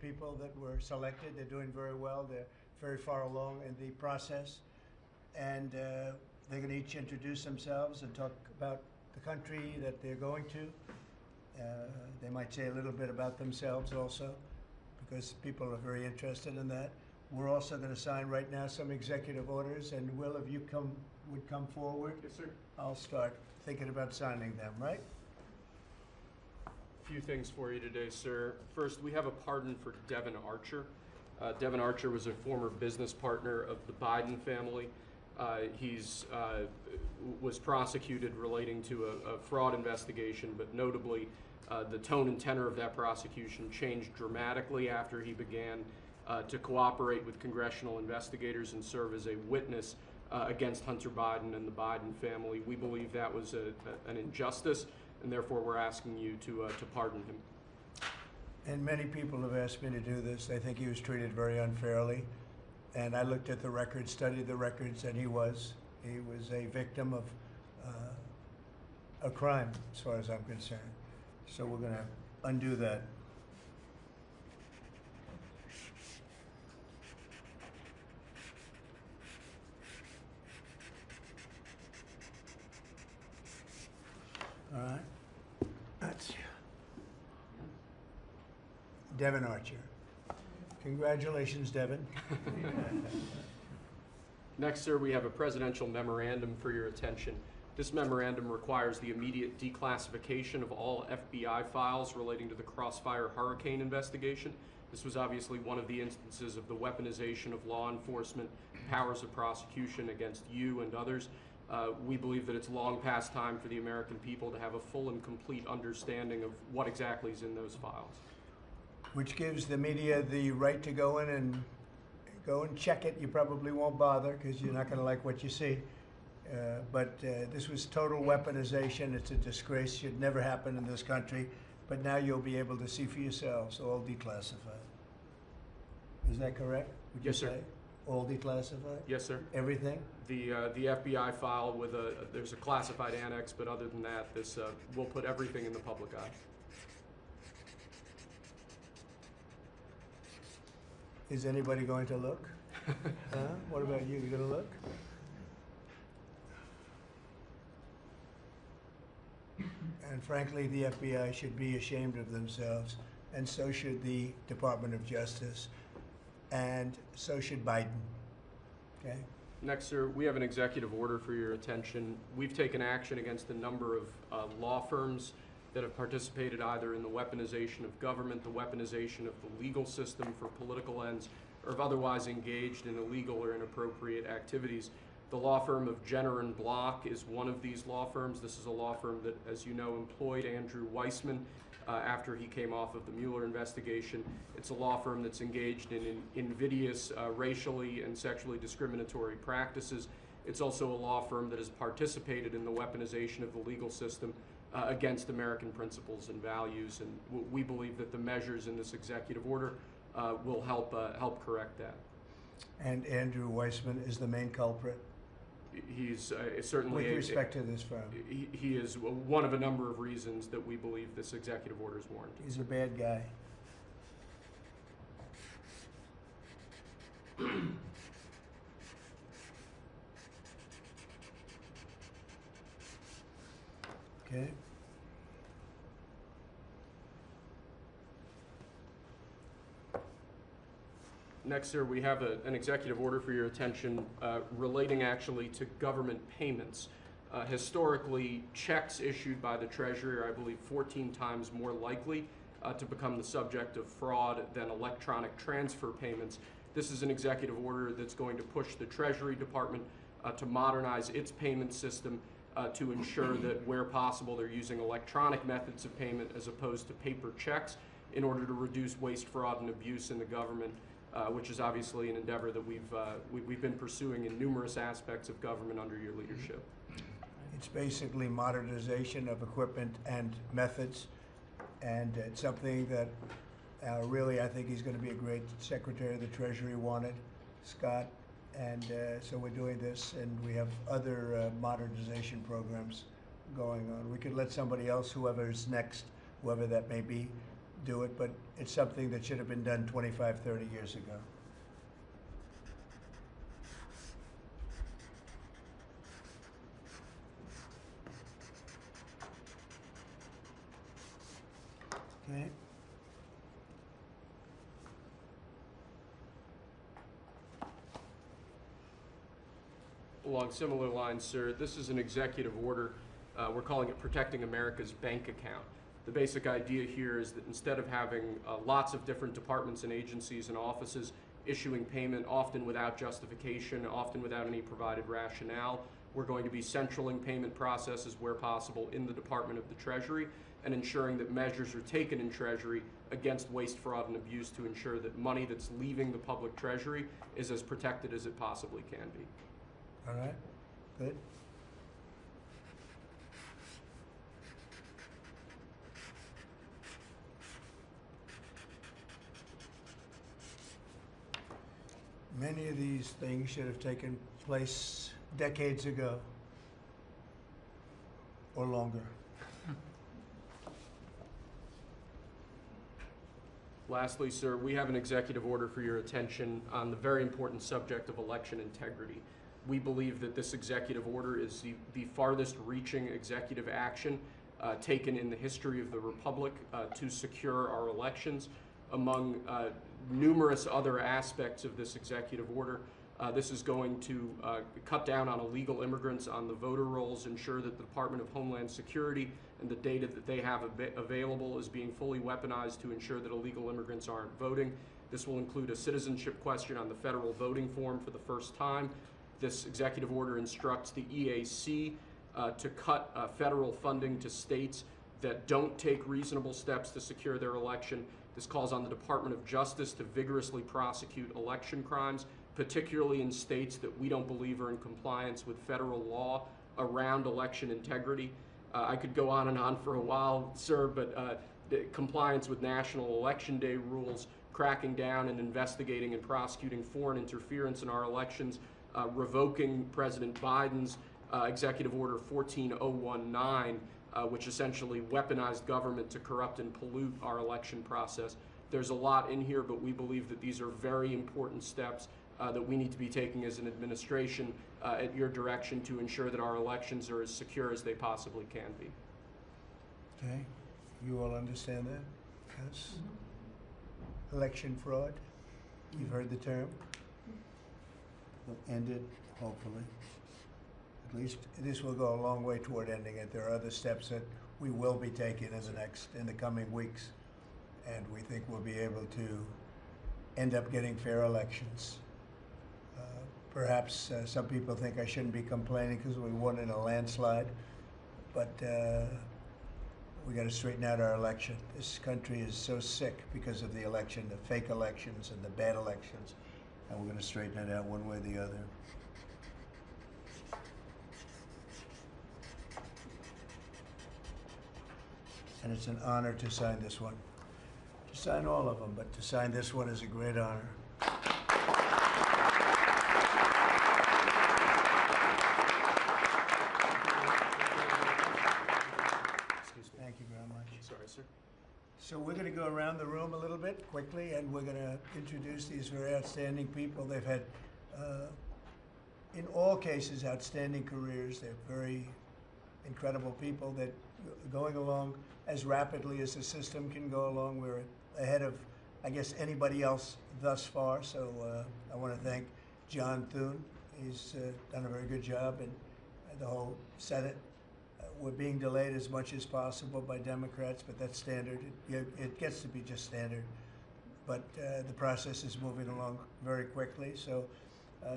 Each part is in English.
people that were selected. They're doing very well. They're very far along in the process. And they're going to each introduce themselves and talk about the country that they're going to. They might say a little bit about themselves also, because people are very interested in that. We're also going to sign right now some executive orders. And Will, if you would come forward. Yes, sir. I'll start thinking about signing them, right? A few things for you today, sir. First, we have a pardon for Devon Archer. Devon Archer was a former business partner of the Biden family. He's was prosecuted relating to a fraud investigation, but notably the tone and tenor of that prosecution changed dramatically after he began to cooperate with congressional investigators and serve as a witness against Hunter Biden and the Biden family. We believe that was an injustice, and therefore we're asking you to pardon him. And many people have asked me to do this. They think he was treated very unfairly. And I looked at the records, studied the records, and he was a victim of a crime, as far as I'm concerned. So we're going to undo that. All right. That's Devon Archer. Congratulations, Devon. Next, sir, we have a presidential memorandum for your attention. This memorandum requires the immediate declassification of all FBI files relating to the Crossfire Hurricane investigation. This was obviously one of the instances of the weaponization of law enforcement powers of prosecution against you and others. We believe that it's long past time for the American people to have a full and complete understanding of what exactly is in those files. Which gives the media the right to go in and check it. You probably won't bother because you're not going to like what you see. But this was total weaponization. It's a disgrace. Should never happen in this country. But now you'll be able to see for yourselves, all declassified. Is that correct? Would yes, you sir. Say? All declassified? Yes, sir. Everything? The FBI file with there's a classified annex, but other than that, this we'll put everything in the public eye. Is anybody going to look? Huh? What about you? You going to look? And frankly, the FBI should be ashamed of themselves, and so should the Department of Justice, and so should Biden. Okay? Next, sir, we have an executive order for your attention. We've taken action against a number of law firms that have participated either in the weaponization of government, the weaponization of the legal system for political ends, or have otherwise engaged in illegal or inappropriate activities. The law firm of Jenner and Block is one of these law firms. This is a law firm that, as you know, employed Andrew Weissman after he came off of the Mueller investigation. It's a law firm that's engaged in invidious racially and sexually discriminatory practices. It's also a law firm that has participated in the weaponization of the legal system against American principles and values, and we believe that the measures in this executive order will help correct that. And Andrew Weissman is the main culprit? He's certainly... With respect to this firm? He is one of a number of reasons that we believe this executive order is warranted. He's a bad guy. Okay. Next, sir, we have an executive order for your attention relating actually to government payments. Historically, checks issued by the Treasury are, I believe, 14 times more likely to become the subject of fraud than electronic transfer payments. This is an executive order that's going to push the Treasury Department to modernize its payment system to ensure that where possible they're using electronic methods of payment as opposed to paper checks in order to reduce waste, fraud, and abuse in the government, which is obviously an endeavor that we've been pursuing in numerous aspects of government under your leadership. It's basically modernization of equipment and methods, and it's something that really I think he's going to be a great Secretary of the Treasury wanted, Scott, and so we're doing this, and we have other modernization programs going on. We could let somebody else, whoever's next, whoever that may be, do it, but it's something that should have been done 25, 30 years ago. Okay. Along similar lines, sir, this is an executive order. We're calling it Protecting America's Bank Account. The basic idea here is that instead of having lots of different departments and agencies and offices issuing payment, often without justification, often without any provided rationale, we're going to be centraling payment processes where possible in the Department of the Treasury and ensuring that measures are taken in Treasury against waste, fraud, and abuse to ensure that money that's leaving the public treasury is as protected as it possibly can be. All right, good. Many of these things should have taken place decades ago or longer. Lastly, sir, we have an executive order for your attention on the very important subject of election integrity. We believe that this executive order is the farthest reaching executive action taken in the history of the Republic to secure our elections. Among numerous other aspects of this executive order, this is going to cut down on illegal immigrants on the voter rolls, ensure that the Department of Homeland Security and the data that they have available is being fully weaponized to ensure that illegal immigrants aren't voting. This will include a citizenship question on the federal voting form for the first time. This executive order instructs the EAC to cut federal funding to states that don't take reasonable steps to secure their election. This calls on the Department of Justice to vigorously prosecute election crimes, particularly in states that we don't believe are in compliance with federal law around election integrity. I could go on for a while, sir, but compliance with National Election Day rules, cracking down and investigating and prosecuting foreign interference in our elections, revoking President Biden's Executive Order 14019, which essentially weaponized government to corrupt and pollute our election process. There's a lot in here, but we believe that these are very important steps that we need to be taking as an administration at your direction to ensure that our elections are as secure as they possibly can be. Okay, you all understand that? Yes? Mm-hmm. Election fraud, you've heard the term. We'll end it, hopefully. At least this will go a long way toward ending it. There are other steps that we will be taking in the coming weeks, and we think we'll be able to end up getting fair elections. Perhaps some people think I shouldn't be complaining because we won in a landslide, but we got to straighten out our election. This country is so sick because of the election, the fake elections and the bad elections, and we're going to straighten it out one way or the other. And it's an honor to sign this one. To sign all of them, but to sign this one is a great honor. Thank you very much. Sorry, sir. So we're going to go around the room a little bit quickly, and we're going to introduce these very outstanding people. They've had, in all cases, outstanding careers. They're very incredible people that are going along as rapidly as the system can go along. We're ahead of, I guess, anybody else thus far. So I want to thank John Thune. He's done a very good job, and the whole Senate. We're being delayed as much as possible by Democrats, but that's standard. It gets to be just standard. But the process is moving along very quickly. So,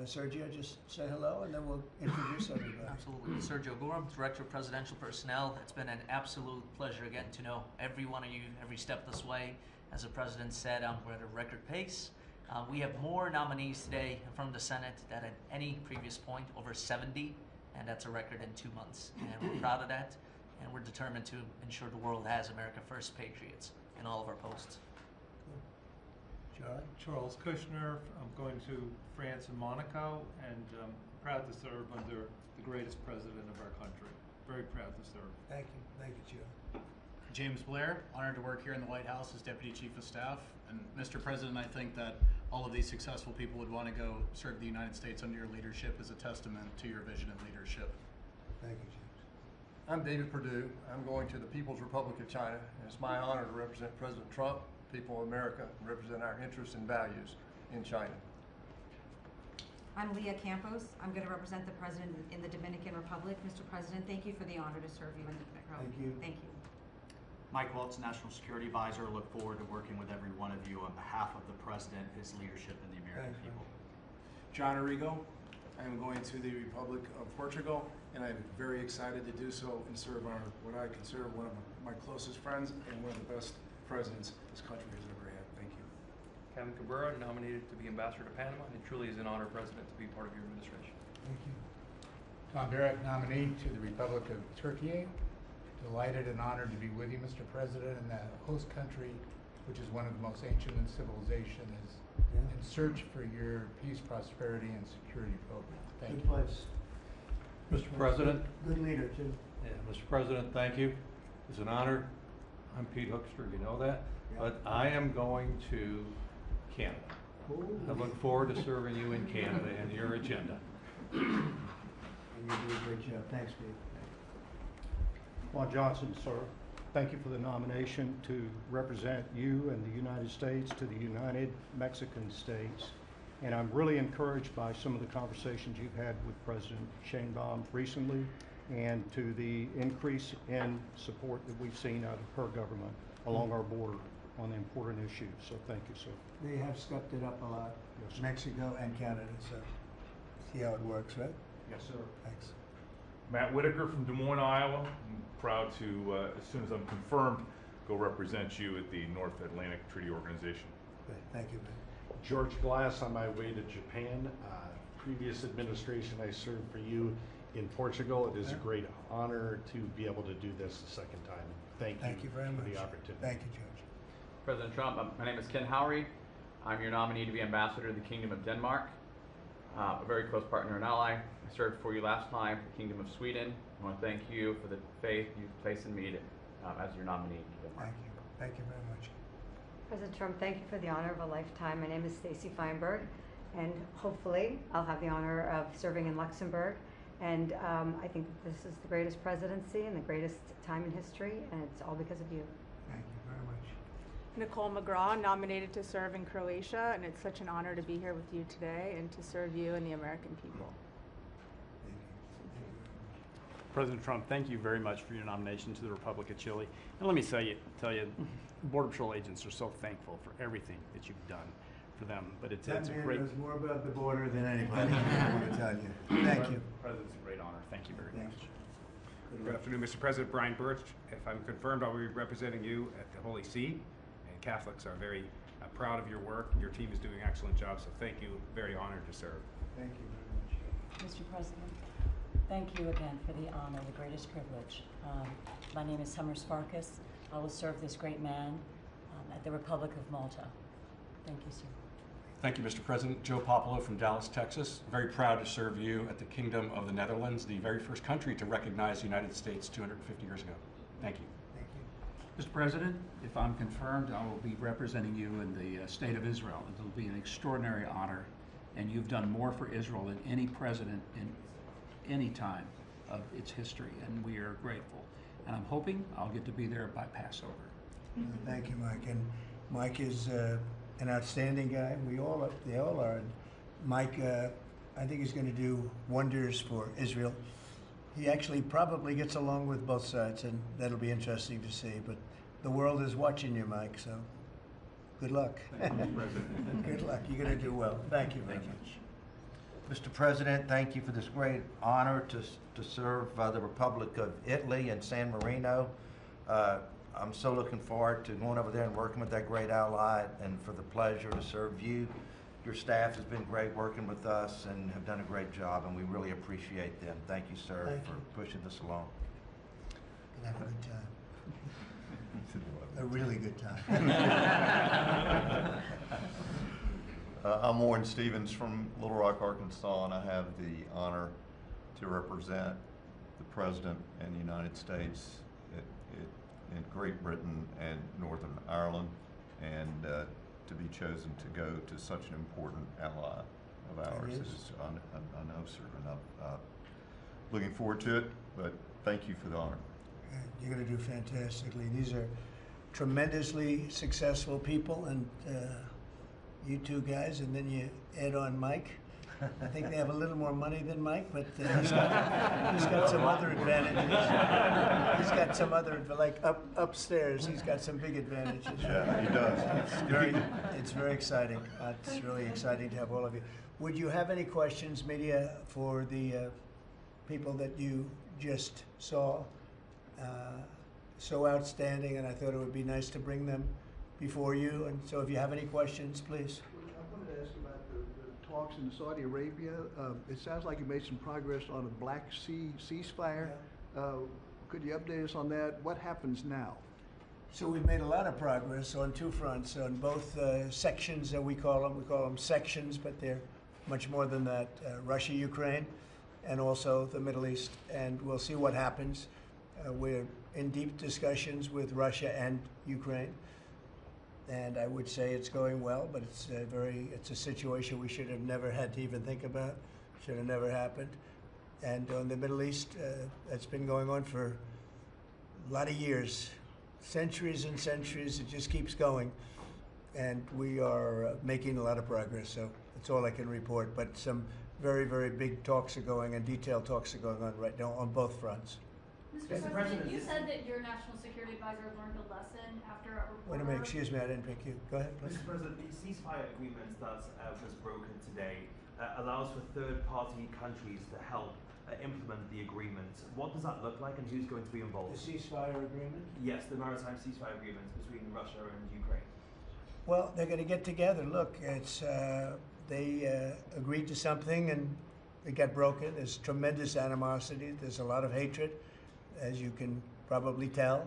Sergio, just say hello, and then we'll introduce everybody. Absolutely. Sergio Gorham, Director of Presidential Personnel. It's been an absolute pleasure getting to know every one of you every step this way. As the President said, we're at a record pace. We have more nominees today from the Senate than at any previous point, over 70. And that's a record in 2 months. And we're proud of that, and we're determined to ensure the world has America First patriots in all of our posts. Charlie? Charles Kushner. I'm going to France and Monaco, and proud to serve under the greatest president of our country. Very proud to serve. Thank you. Thank you, Charlie. James Blair, honored to work here in the White House as Deputy Chief of Staff. And Mr. President, I think that all of these successful people would want to go serve the United States under your leadership as a testament to your vision and leadership. Thank you, James. I'm David Perdue. I'm going to the People's Republic of China. And it's my honor to represent President Trump, people of America, and represent our interests and values in China. I'm Leah Campos. I'm going to represent the President in the Dominican Republic. Mr. President, thank you for the honor to serve you in the Dominican Republic. Thank you. Thank you. Mike Waltz, National Security Advisor. Look forward to working with every one of you on behalf of the President, his leadership, and the American Thanks, people. John Arrigo. I'm going to the Republic of Portugal, and I'm very excited to do so and serve what I consider one of my closest friends and one of the best presidents this country has ever had. Thank you. Kevin Cabrera, nominated to be Ambassador to Panama. It truly is an honor, President, to be part of your administration. Thank you. Tom Barrett, nominee to the Republic of Turkey. Delighted and honored to be with you, Mr. President, in that host country, which is one of the most ancient in civilization, is in search for your peace, prosperity, and security program. Thank Good you. place. Mr. President. Good leader, too. Yeah, Mr. President, thank you. It's an honor. I'm Pete Hoekstra, you know that. Yeah. But I am going to Canada. Ooh. I look forward to serving you in Canada and your agenda. And you do a great job. Thanks, Steve. Juan Johnson, sir. Thank you for the nomination to represent you and the United States to the United Mexican States. And I'm really encouraged by some of the conversations you've had with President Sheinbaum recently and to the increase in support that we've seen out of her government along our border on the important issues. So thank you, sir. They have stepped it up a lot. Yes, sir. Mexico and Canada, so see how it works, right? Yes, sir. Thanks. Matt Whitaker from Des Moines, Iowa. I'm proud to, as soon as I'm confirmed, go represent you at the North Atlantic Treaty Organization. Good. Thank you, man. George Glass on my way to Japan. Previous administration, I served for you in Portugal. It is a great honor to be able to do this the second time. Thank you very much for the opportunity. Thank you, George. President Trump, my name is Ken Howry. I'm your nominee to be Ambassador to the Kingdom of Denmark, a very close partner and ally. I served for you last time, the Kingdom of Sweden. I want to thank you for the faith you've placed in me as your nominee to Denmark. Thank you. Thank you very much. President Trump, thank you for the honor of a lifetime. My name is Stacy Feinberg, and hopefully I'll have the honor of serving in Luxembourg. And I think that this is the greatest presidency and the greatest time in history, and it's all because of you. Thank you very much. Nicole McGraw, nominated to serve in Croatia, and it's such an honor to be here with you today and to serve you and the American people. Thank you. Thank you very much. President Trump, thank you very much for your nomination to the Republic of Chile. And let me tell you, Border Patrol agents are so thankful for everything that you've done for them. But it's a great. Knows more about the border than anybody. I want to tell you. Thank you. President, it's a great honor. Thank you very much. Good afternoon, Mr. President. Brian Birch. If I'm confirmed, I'll be representing you at the Holy See. And Catholics are very proud of your work. Your team is doing an excellent job, so thank you. Very honored to serve. Thank you very much. Mr. President, thank you again for the honor, the greatest privilege. My name is Summer Sparkus. I will serve this great man at the Republic of Malta. Thank you, sir. Thank you, Mr. President. Joe Popolo from Dallas, Texas. Very proud to serve you at the Kingdom of the Netherlands, the very first country to recognize the United States 250 years ago. Thank you. Thank you. Mr. President, if I'm confirmed, I will be representing you in the state of Israel. It will be an extraordinary honor, and you've done more for Israel than any president in any time of its history, and we are grateful. And I'm hoping I'll get to be there by Passover. Thank you, Mike. And Mike is an outstanding guy. They all are. And Mike, I think he's going to do wonders for Israel. He actually probably gets along with both sides, and that'll be interesting to see. But the world is watching you, Mike, so good luck. Thank you, President. Good luck. You're going to do well. Thank you very much. Mr. President, thank you for this great honor to serve the Republic of Italy and San Marino. I'm so looking forward to going over there and working with that great ally, and for the pleasure to serve you. Your staff has been great working with us and have done a great job, and we really appreciate them. Thank you, sir, for pushing this along. And have a good time. A really good time. I'm Warren Stevens from Little Rock, Arkansas, and I have the honor to represent the President and the United States at in Great Britain and Northern Ireland, and to be chosen to go to such an important ally of ours is, I know, sir, and I'm looking forward to it, but thank you for the honor. You're going to do fantastically. These are tremendously successful people, and you two guys, and then you add on Mike. I think they have a little more money than Mike, but he's got some other advantages. He's got some other, like upstairs, he's got some big advantages. Yeah, he does. It's very exciting. It's really exciting to have all of you. Would you have any questions, media, for the people that you just saw? So outstanding, and I thought it would be nice to bring them before you. And so if you have any questions, please. I wanted to ask about the talks in Saudi Arabia. It sounds like you made some progress on a Black Sea ceasefire. Could you update us on that? What happens now? So we've made a lot of progress on two fronts, on both sections that we call them sections, but they're much more than that, Russia, Ukraine, and also the Middle East, and we'll see what happens. We're in deep discussions with Russia and Ukraine, and I would say it's going well, but it's a situation we should have never had to even think about, should have never happened. And on the Middle East, that's been going on for a lot of years, centuries and centuries. It just keeps going, and we are making a lot of progress. So that's all I can report. But some very, very big talks are going, and detailed talks are going on right now on both fronts. Mr. President, you said that your national security advisor learned a lesson after a reporter... Wait a minute, excuse me, I didn't pick you. Go ahead, please. Mr. President, the ceasefire agreement that was broken today allows for third-party countries to help implement the agreement. What does that look like, and who's going to be involved? The ceasefire agreement? Yes, the Maritime ceasefire agreement between Russia and Ukraine. Well, they're going to get together. Look, it's they agreed to something, and it got broken. There's tremendous animosity. There's a lot of hatred, as you can probably tell,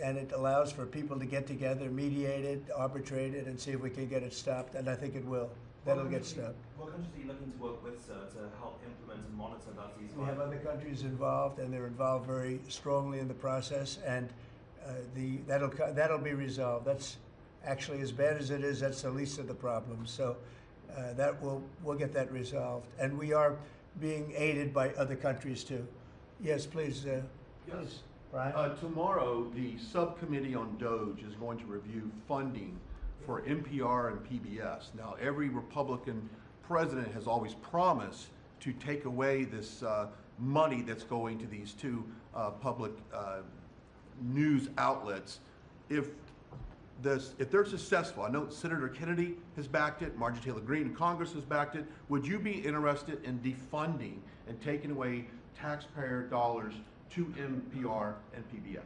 and it allows for people to get together, mediate it, arbitrate it, and see if we can get it stopped, and I think it will. That'll get stopped. What countries are you looking to work with, sir, to help implement and monitor that ceasefire? We have other countries involved, and they're involved very strongly in the process, and that'll be resolved. That's actually, as bad as it is, that's the least of the problems. So we'll get that resolved, and we are being aided by other countries too. Yes, please. Yes. Brian? Tomorrow, the subcommittee on DOGE is going to review funding for NPR and PBS. Now, every Republican president has always promised to take away this money that's going to these two public news outlets. If they're successful, I know Senator Kennedy has backed it, Marjorie Taylor Greene in Congress has backed it. Would you be interested in defunding and taking away taxpayer dollars to NPR and PBS?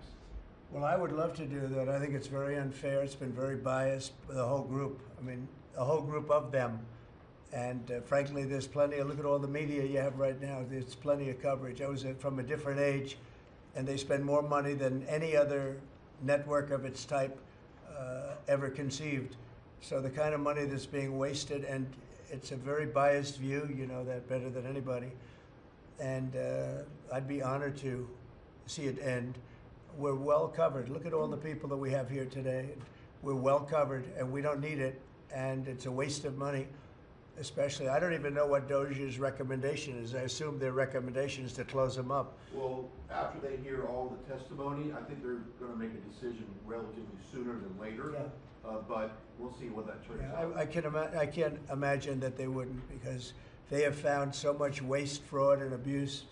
Well, I would love to do that. I think it's very unfair. It's been very biased, the whole group. I mean, a whole group of them. And frankly, there's plenty look at all the media you have right now. There's plenty of coverage. I was from a different age, and they spend more money than any other network of its type ever conceived. So the kind of money that's being wasted, and it's a very biased view, you know that better than anybody. And I'd be honored to see it end. We're well covered. Look at all the people that we have here today. We're well covered, and we don't need it, and it's a waste of money, especially. I don't even know what DOGE's recommendation is. I assume their recommendation is to close them up. Well, after they hear all the testimony, I think they're going to make a decision relatively sooner than later. Yeah. But we'll see what that turns out. I can't imagine that they wouldn't, because they have found so much waste, fraud, and abuse,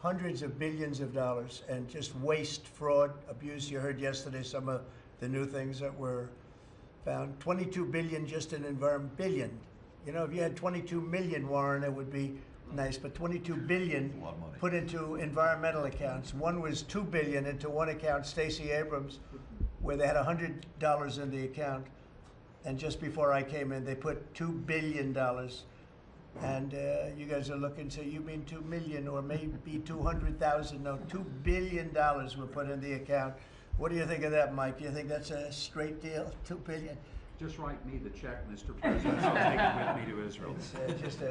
hundreds of billions of dollars, and just waste, fraud, abuse. You heard yesterday some of the new things that were found. 22 billion just in environment, billion. You know, if you had 22 million, Warren, it would be nice, but 22 billion put into environmental accounts. One was 2 billion into one account, Stacey Abrams, where they had $100 in the account, and just before I came in, they put $2 billion. And you guys are looking, so you mean 2 million or maybe 200,000? No, $2 billion were put in the account. What do you think of that, Mike? Do you think that's a straight deal? 2 billion? Just write me the check, Mr. President. I'll take it with me to Israel.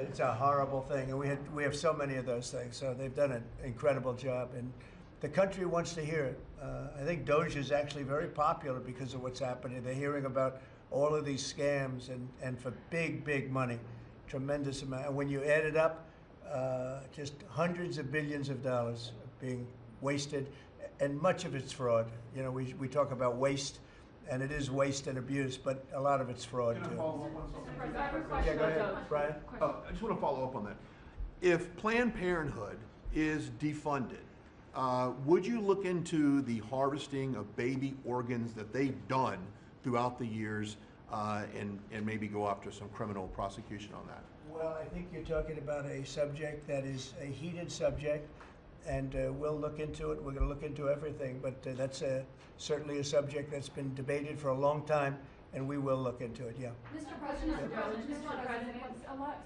It's a horrible thing, and we have so many of those things. So they've done an incredible job, and the country wants to hear it. I think Doge is actually very popular because of what's happening. They're hearing about all of these scams and for big, big money, tremendous amount. And when you add it up, just hundreds of billions of dollars being wasted, and much of it's fraud. You know, we talk about waste, and it is waste and abuse, but a lot of it's fraud Can I too. follow up on something? Yeah, go ahead, Brian. I just want to follow up on that. If Planned Parenthood is defunded, would you look into the harvesting of baby organs that they've done throughout the years and maybe go after some criminal prosecution on that? Well, I think you're talking about a subject that is a heated subject, and we'll look into it. We're going to look into everything, but that's certainly a subject that's been debated for a long time, and we will look into it, yeah. Mr. President,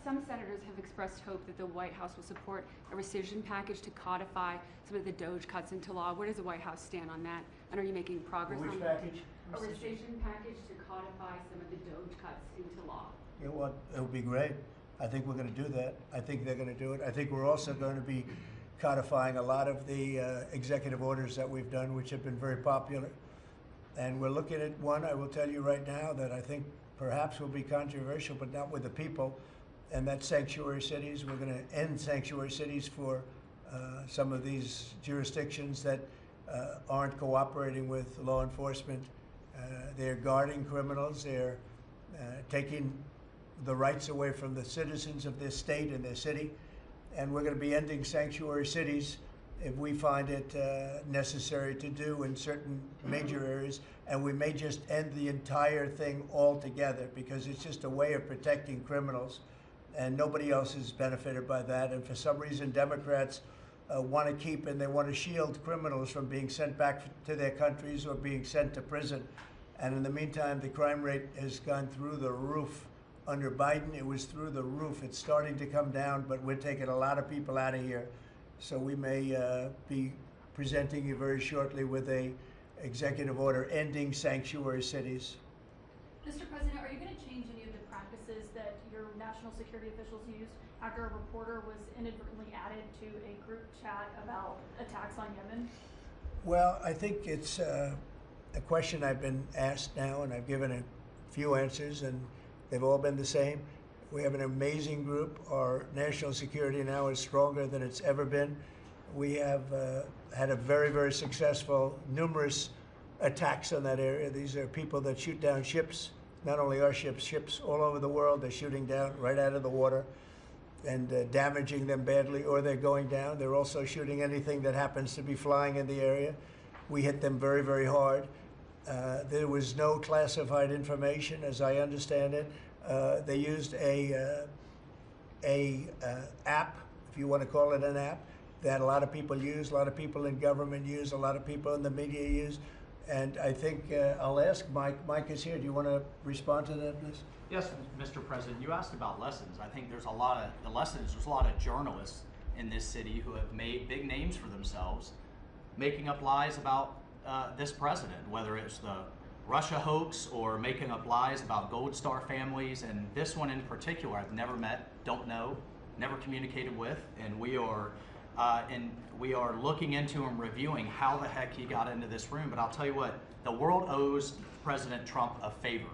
Some senators have expressed hope that the White House will support a rescission package to codify some of the Doge cuts into law. Where does the White House stand on that? And are you making progress on that? Which package? A rescission package to codify some of the Doge cuts into law. You know what, it would be great. I think we're going to do that. I think they're going to do it. I think we're also going to be codifying a lot of the executive orders that we've done, which have been very popular. And we're looking at one, I will tell you right now, that I think perhaps will be controversial, but not with the people, and that's sanctuary cities. We're going to end sanctuary cities for some of these jurisdictions that aren't cooperating with law enforcement. They're guarding criminals. They're taking the rights away from the citizens of their state and their city. And we're going to be ending sanctuary cities if we find it necessary to do in certain major areas. And we may just end the entire thing altogether because it's just a way of protecting criminals. And nobody else is benefited by that. And for some reason, Democrats want to keep and they want to shield criminals from being sent back to their countries or being sent to prison. And in the meantime, the crime rate has gone through the roof. Under Biden, it was through the roof. It's starting to come down, but we're taking a lot of people out of here. So we may be presenting you very shortly with a executive order ending sanctuary cities. Mr. President, are you going to change any of the practices that your national security officials used after a reporter was inadvertently added to a group chat about attacks on Yemen? Well, I think it's a question I've been asked now, and I've given a few answers, and they've all been the same. We have an amazing group. Our national security now is stronger than it's ever been. We have had a very, very successful, numerous attacks on that area. These are people that shoot down ships, not only our ships, ships all over the world. They're shooting down right out of the water and damaging them badly, or they're going down. They're also shooting anything that happens to be flying in the area. We hit them very, very hard. There was no classified information, as I understand it. They used a app, if you want to call it an app, that a lot of people use, a lot of people in government use, a lot of people in the media use. And I think I'll ask Mike. Mike is here. Do you want to respond to that, please? Yes, Mr. President. You asked about lessons. I think there's a lot of journalists in this city who have made big names for themselves, making up lies about this president, whether it's the Russia hoax or making up lies about Gold Star families. And this one in particular, I've never met, don't know, never communicated with, and we are looking into and reviewing how the heck he got into this room. But I'll tell you what, the world owes President Trump a favor.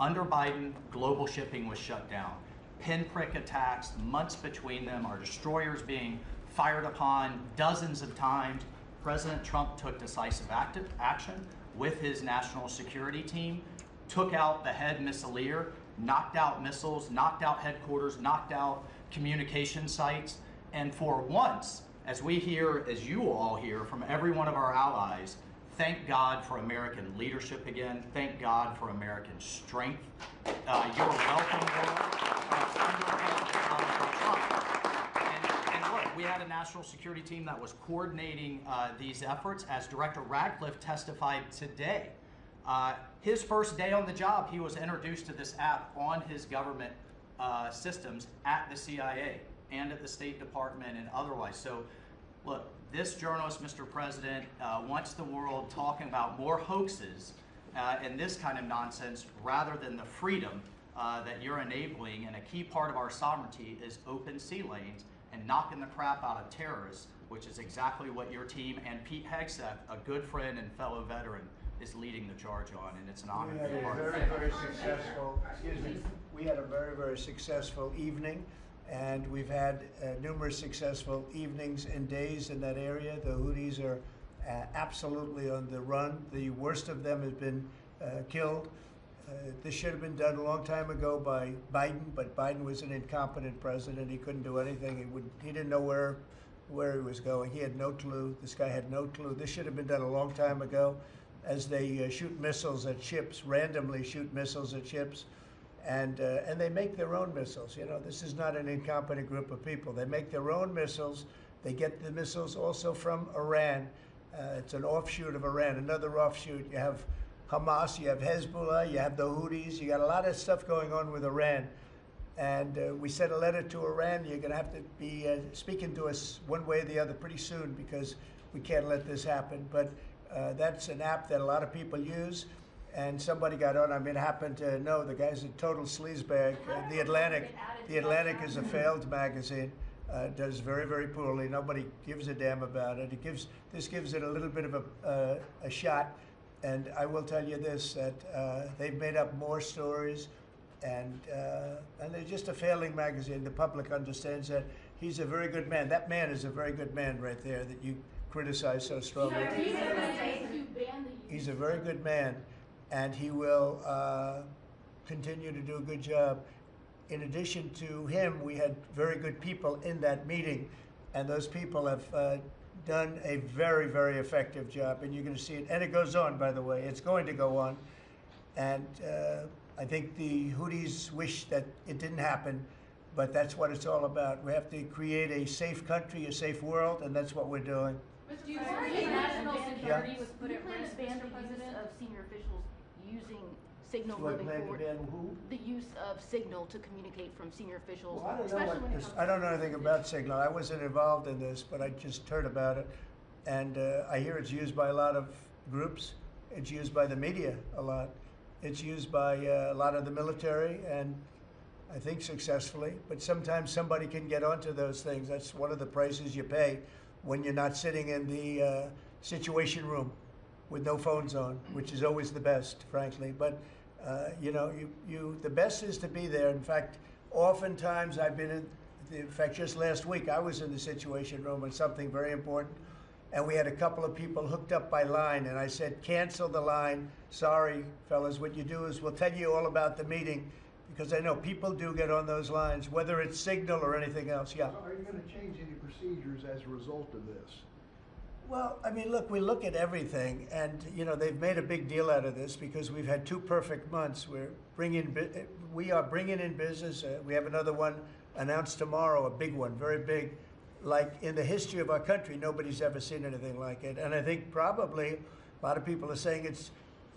Under Biden, global shipping was shut down. Pinprick attacks, months between them, our destroyers being fired upon dozens of times. President Trump took decisive action with his national security team, took out the head missileer, knocked out missiles, knocked out headquarters, knocked out communication sites. And for once, as we hear, as you all hear from every one of our allies, thank God for American leadership again. Thank God for American strength. You're welcome, and look, we had a national security team that was coordinating these efforts. As Director Radcliffe testified today, his first day on the job, he was introduced to this app on his government systems at the CIA and at the State Department and otherwise. So, look, this journalist, Mr. President, wants the world talking about more hoaxes and this kind of nonsense rather than the freedom that you're enabling. And a key part of our sovereignty is open sea lanes and knocking the crap out of terrorists which is exactly what your team and Pete Hegseth, a good friend and fellow veteran, is leading the charge on, and it's an honor to be a part of it. We had a very, very successful evening, and we've had numerous successful evenings and days in that area. The Houthis are absolutely on the run. The worst of them has been killed. This should have been done a long time ago by Biden, but Biden was an incompetent president. He couldn't do anything. He didn't know where he was going. He had no clue. This guy had no clue. This should have been done a long time ago. As they shoot missiles at ships, randomly shoot missiles at ships, and they make their own missiles. You know, this is not an incompetent group of people. They make their own missiles. They get the missiles also from Iran. It's an offshoot of Iran, another offshoot. You have Hamas, you have Hezbollah, you have the Houthis. You got a lot of stuff going on with Iran. And we sent a letter to Iran. You're going to have to be speaking to us one way or the other pretty soon, because we can't let this happen. But that's an app that a lot of people use, and somebody got on. I mean, happened to know the guy's a total sleazebag. The Atlantic is a failed magazine. Does very, very poorly. Nobody gives a damn about it. This gives it a little bit of a shot. And I will tell you this, that they've made up more stories, and they're just a failing magazine. The public understands that. He's a very good man. That man is a very good man right there that you criticize so strongly. He's a very good man, and he will continue to do a good job. In addition to him, we had very good people in that meeting, and those people have done a very, very effective job, and you're going to see it. And it goes on, by the way. It's going to go on. And I think the Houthis wish that it didn't happen, but that's what it's all about. We have to create a safe country, a safe world, and that's what we're doing. Do you think national security was put at risk, Mr. President, of senior officials using signal moving forward? The use of signal to communicate from senior officials, Well, especially when it comes I don't know anything about Signal. I wasn't involved in this, but I just heard about it. And I hear it's used by a lot of groups. It's used by the media a lot. It's used by a lot of the military, and I think successfully. But sometimes somebody can get onto those things. That's one of the prices you pay when you're not sitting in the situation room with no phones on, which is always the best, frankly. But you know, the best is to be there. In fact, oftentimes I've been in fact, just last week I was in the situation room on something very important, and we had a couple of people hooked up by line, and I said, cancel the line. Sorry, fellas, what you do is we'll tell you all about the meeting, because I know people do get on those lines, whether it's Signal or anything else. Yeah. So are you going to change any procedures as a result of this? Well, I mean, look, we look at everything, and you know, they've made a big deal out of this because we've had 2 perfect months. We are bringing in business. We have another one announced tomorrow, a big one, very big. Like in the history of our country, nobody's ever seen anything like it. And I think probably a lot of people are saying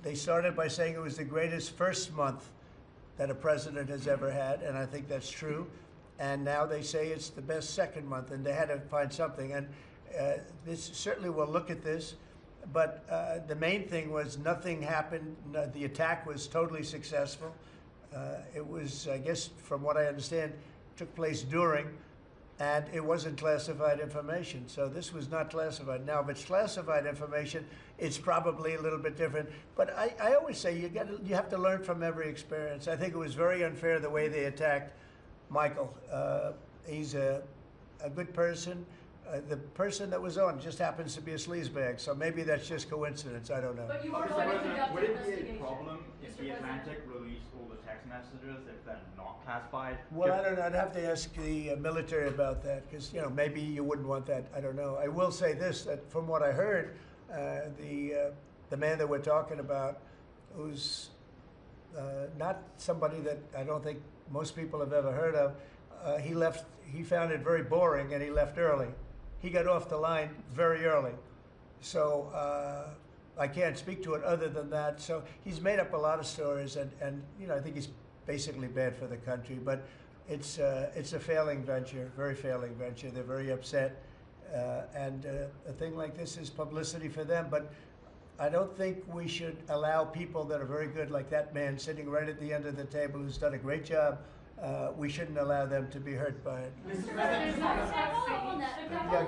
they started by saying it was the greatest first month that a president has ever had, and I think that's true. And now they say it's the best second month, and they had to find something. And this certainly will look at this, but the main thing was nothing happened. The attack was totally successful. It was, I guess, from what I understand, took place during, and it wasn't classified information. So this was not classified. Now, if it's classified information, it's probably a little bit different. But I always say you have to learn from every experience. I think it was very unfair the way they attacked Michael. He's a good person. The person that was on just happens to be a sleazebag, so maybe that's just coincidence. I don't know. But you are going to conduct would an it be a investigation. problem if the Atlantic released all the text messages if they're not classified? Well, I don't know. I'd have to ask the military about that, because you know, maybe you wouldn't want that. I don't know. I will say this: that from what I heard, the man that we're talking about, who's not somebody that I don't think most people have ever heard of, he left. He found it very boring, and he left early. He got off the line very early. So I can't speak to it other than that. So he's made up a lot of stories, and you know, I think he's basically bad for the country. But it's a failing venture, very failing venture. They're very upset, and a thing like this is publicity for them. But I don't think we should allow people that are very good, like that man sitting right at the end of the table, who's done a great job we shouldn't allow them to be hurt by it. Yeah,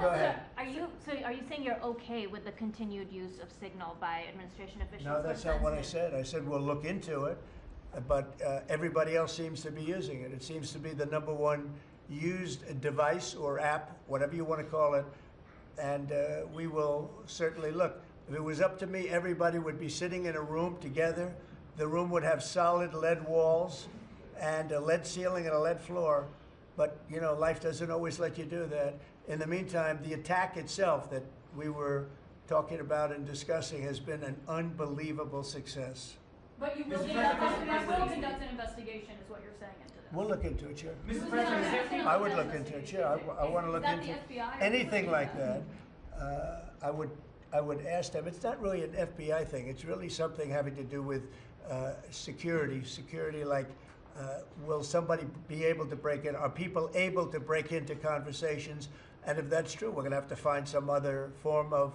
go ahead. Are you saying you're okay with the continued use of Signal by administration officials? No, that's not what I said. I said we'll look into it, but everybody else seems to be using it. It seems to be the #1 used device or app, whatever you want to call it, and we will certainly look. If it was up to me, everybody would be sitting in a room together. The room would have solid lead walls and a lead ceiling and a lead floor. But, you know, life doesn't always let you do that. In the meantime, the attack itself that we were talking about and discussing has been an unbelievable success. But you will conduct an investigation, is what you're saying into this. We'll look into it, sure. Mr. President, I would look into it, sure. I want to look Is that into the FBI or anything the like that. I would ask them. It's not really an FBI thing. It's really something having to do with security. Security, like, will somebody be able to break in? Are people able to break into conversations? And if that's true, we're going to have to find some other form of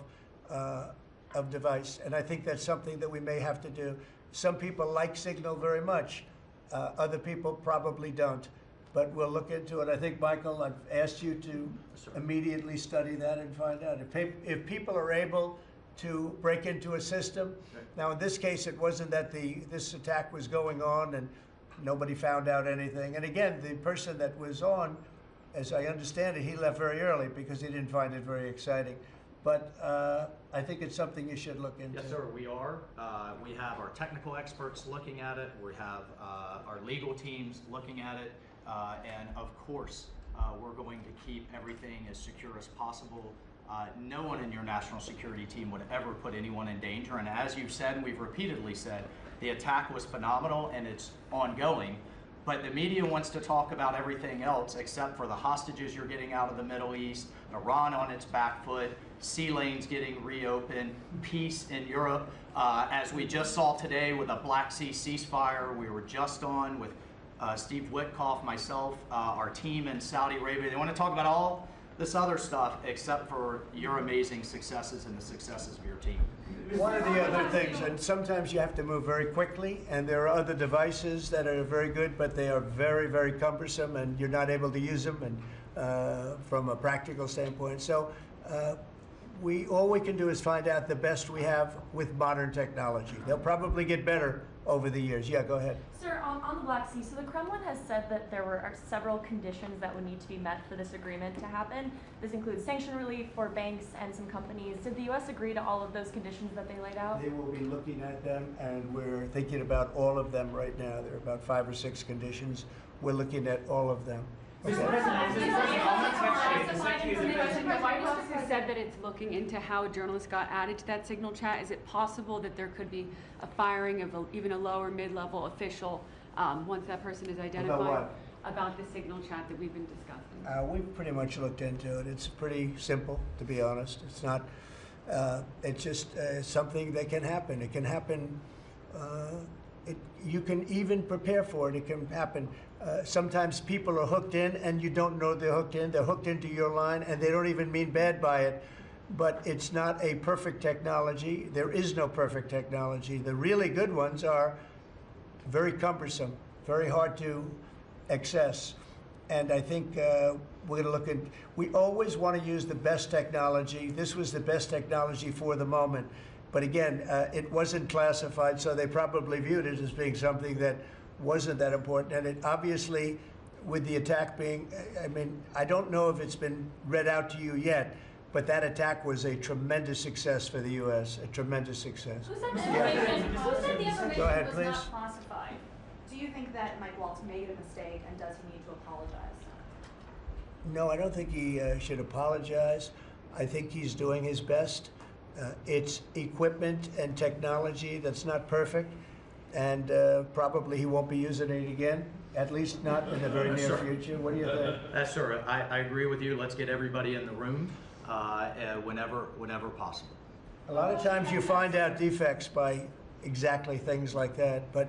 device. And I think that's something that we may have to do. Some people like Signal very much. Other people probably don't. But we'll look into it. I think, Michael, I've asked you to immediately study that and find out. If people are able to break into a system, now in this case it wasn't that this attack was going on and nobody found out anything. And again, the person that was on, as I understand it, he left very early because he didn't find it very exciting. But I think it's something you should look into. Yes, sir, we are. We have our technical experts looking at it. We have our legal teams looking at it. And of course, we're going to keep everything as secure as possible. No one in your national security team would ever put anyone in danger. And as you've said, and we've repeatedly said, the attack was phenomenal and it's ongoing. But the media wants to talk about everything else except for the hostages you're getting out of the Middle East, Iran on its back foot, sea lanes getting reopened, peace in Europe. As we just saw today with a Black Sea ceasefire, we were just on with Steve Witkoff, myself, our team in Saudi Arabia. They want to talk about all this other stuff except for your amazing successes and the successes of your team. One of the other things, and sometimes you have to move very quickly, and there are other devices that are very good, but they are very, very cumbersome, and you're not able to use them and from a practical standpoint. So all we can do is find out the best we have with modern technology. They'll probably get better over the years. Yeah, go ahead. Sir, on the Black Sea, so the Kremlin has said that there are several conditions that would need to be met for this agreement to happen. This includes sanction relief for banks and some companies. Did the U.S. agree to all of those conditions that they laid out? They will be looking at them, and we're thinking about all of them right now. There are about 5 or 6 conditions. We're looking at all of them. The White House has said that it's looking into how a journalist got added to that Signal chat. Is it possible that there could be a firing of even a lower mid-level official once that person is identified? About what? About the Signal chat that we've been discussing. We've pretty much looked into it. It's pretty simple, to be honest. It's not, it's just something that can happen. It can happen, you can even prepare for it. It can happen. Sometimes people are hooked in and you don't know they're hooked in. They're hooked into your line and they don't even mean bad by it. But it's not a perfect technology. There is no perfect technology. The really good ones are very cumbersome, very hard to access. And I think we're going to look at, we always want to use the best technology. This was the best technology for the moment. But again, it wasn't classified, so they probably viewed it as being something that wasn't that important. And it obviously, with the attack being, I mean, I don't know if it's been read out to you yet, but that attack was a tremendous success for the U.S., a tremendous success. Who said the information, Go ahead, was please. not classified? Do you think that Mike Waltz made a mistake, and does he need to apologize? No, I don't think he should apologize. I think he's doing his best. It's equipment and technology that's not perfect, and probably he won't be using it again, at least not in the very near future. What do you think? Yes, sir. I agree with you. Let's get everybody in the room whenever possible. A lot of times you find out defects by exactly things like that, but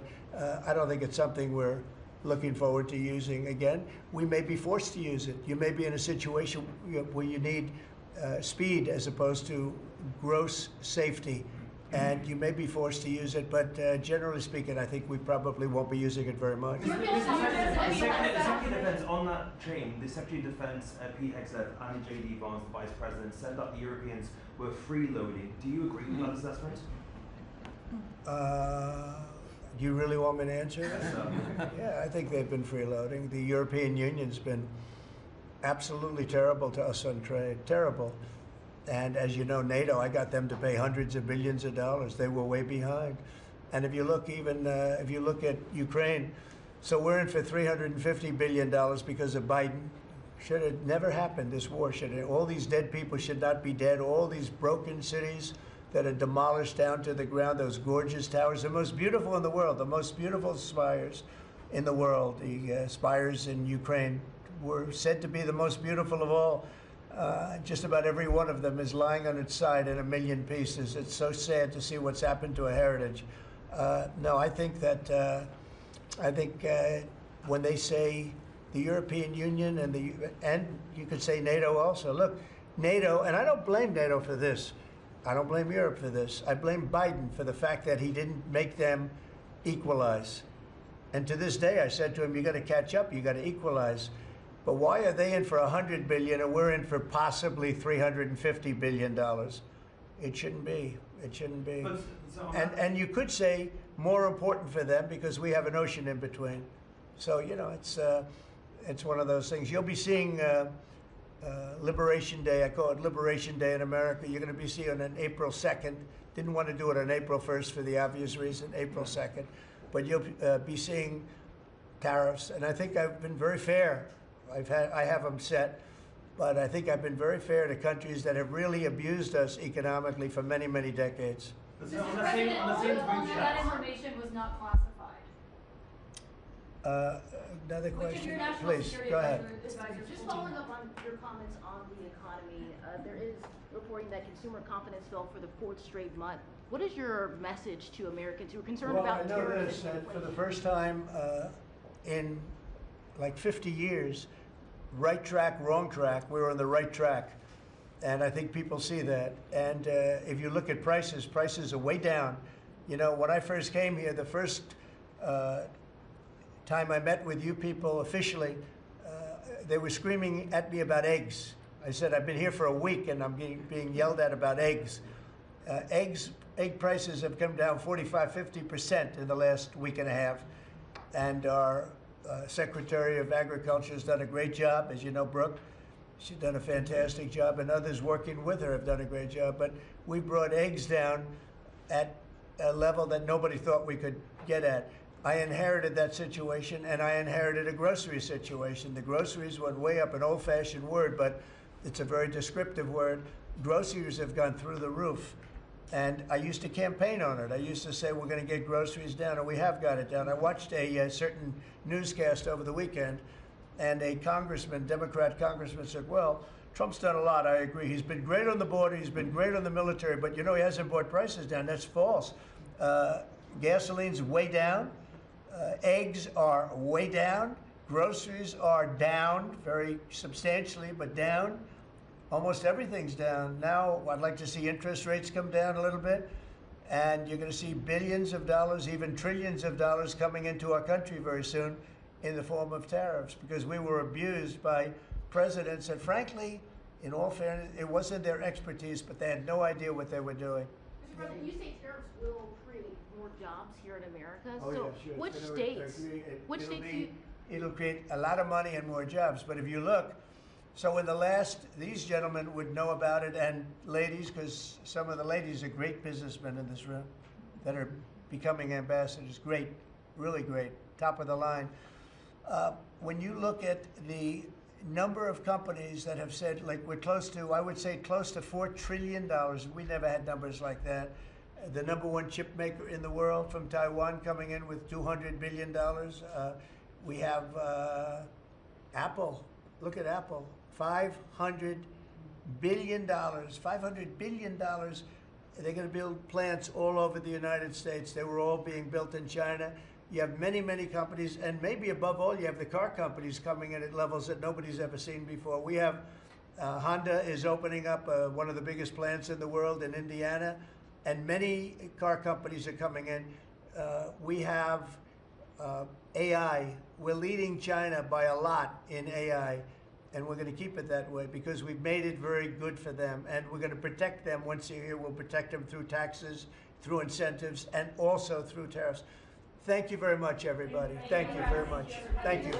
I don't think it's something we're looking forward to using again. We may be forced to use it. You may be in a situation where you need speed as opposed to gross safety. and you may be forced to use it, but generally speaking, I think we probably won't be using it very much. The Secretary of Defense, on that chain, the Secretary of Defense, Pete Hegseth, and J.D. Vance, the Vice President, said that the Europeans were freeloading. Do you agree with that assessment? Do you really want me to answer that? Yeah, I think they've been freeloading. The European Union's been absolutely terrible to us on trade, terrible. And as you know, NATO, I got them to pay hundreds of billions of dollars. They were way behind. And if you look even, if you look at Ukraine, so we're in for $350 billion because of Biden. Should have never happened, this war. All these dead people should not be dead. All these broken cities that are demolished down to the ground, those gorgeous towers, the most beautiful in the world, the most beautiful spires in the world. The spires in Ukraine were said to be the most beautiful of all. Just about every one of them is lying on its side in a million pieces. It's so sad to see what's happened to a heritage. No, I think that, when they say the European Union and you could say NATO also. Look, NATO, and I don't blame NATO for this. I don't blame Europe for this. I blame Biden for the fact that he didn't make them equalize. And to this day, I said to him, you got to catch up, you got to equalize. But why are they in for $100 billion and we're in for possibly $350 billion? It shouldn't be. It shouldn't be. And you could say more important for them because we have an ocean in between. So, you know, it's one of those things. You'll be seeing Liberation Day. I call it Liberation Day in America. You're going to be seeing it on April 2nd. Didn't want to do it on April 1st for the obvious reason, April 2nd. But you'll be seeing tariffs. And I think I've been very fair. I have them set. But I think I've been very fair to countries that have really abused us economically for many, many decades. Mr. President, that information was not classified. Another question? Your national Please, security go ahead. Advisor, just following up on your comments on the economy, there is reporting that consumer confidence fell for the 4th straight month. What is your message to Americans who are concerned about terrorism? Well, I know this, that for the first time in like 50 years, right track, wrong track, we were on the right track. And I think people see that. And if you look at prices, prices are way down. You know, when I first came here, the first time I met with you people officially, they were screaming at me about eggs. I said, I've been here for a week and I'm being yelled at about eggs. Egg prices have come down 45–50% in the last week and a half. And our Secretary of Agriculture has done a great job, as you know, Brooke. She's done a fantastic job, and others working with her have done a great job. But we brought eggs down at a level that nobody thought we could get at. I inherited that situation, and I inherited a grocery situation. The groceries went way up, an old-fashioned word, but it's a very descriptive word. Groceries have gone through the roof. And I used to campaign on it. I used to say, we're going to get groceries down, and we have got it down. I watched a certain newscast over the weekend, and a congressman, Democrat congressman, said, well, Trump's done a lot, I agree. He's been great on the border, he's been great on the military, but you know, he hasn't brought prices down. That's false. Gasoline's way down. Eggs are way down. Groceries are down very substantially, but down. Almost everything's down. Now, I'd like to see interest rates come down a little bit, and you're going to see billions of dollars, even trillions of dollars coming into our country very soon in the form of tariffs, because we were abused by presidents, and frankly, in all fairness, it wasn't their expertise, but they had no idea what they were doing. Mr. President, you say tariffs will create more jobs here in America. Oh, so yes, sure. Which states it'll create a lot of money and more jobs. But if you look, so in the last, these gentlemen would know about it, and ladies, because some of the ladies are great businessmen in this room that are becoming ambassadors. Great, really great, top of the line. When you look at the number of companies that have said, like we're close to, I would say close to $4 trillion. We never had numbers like that. The #1 chip maker in the world from Taiwan coming in with $200 billion. We have Apple. Look at Apple. $500 billion. $500 billion. They're going to build plants all over the United States. They were all being built in China. You have many, many companies, and maybe above all, you have the car companies coming in at levels that nobody's ever seen before. We have Honda is opening up one of the biggest plants in the world in Indiana. and many car companies are coming in. We have AI. We're leading China by a lot in AI, and we're going to keep it that way because we've made it very good for them, and we're going to protect them once a year. We'll protect them through taxes, through incentives, and also through tariffs. Thank you very much, everybody. Thank you very much. Thank you.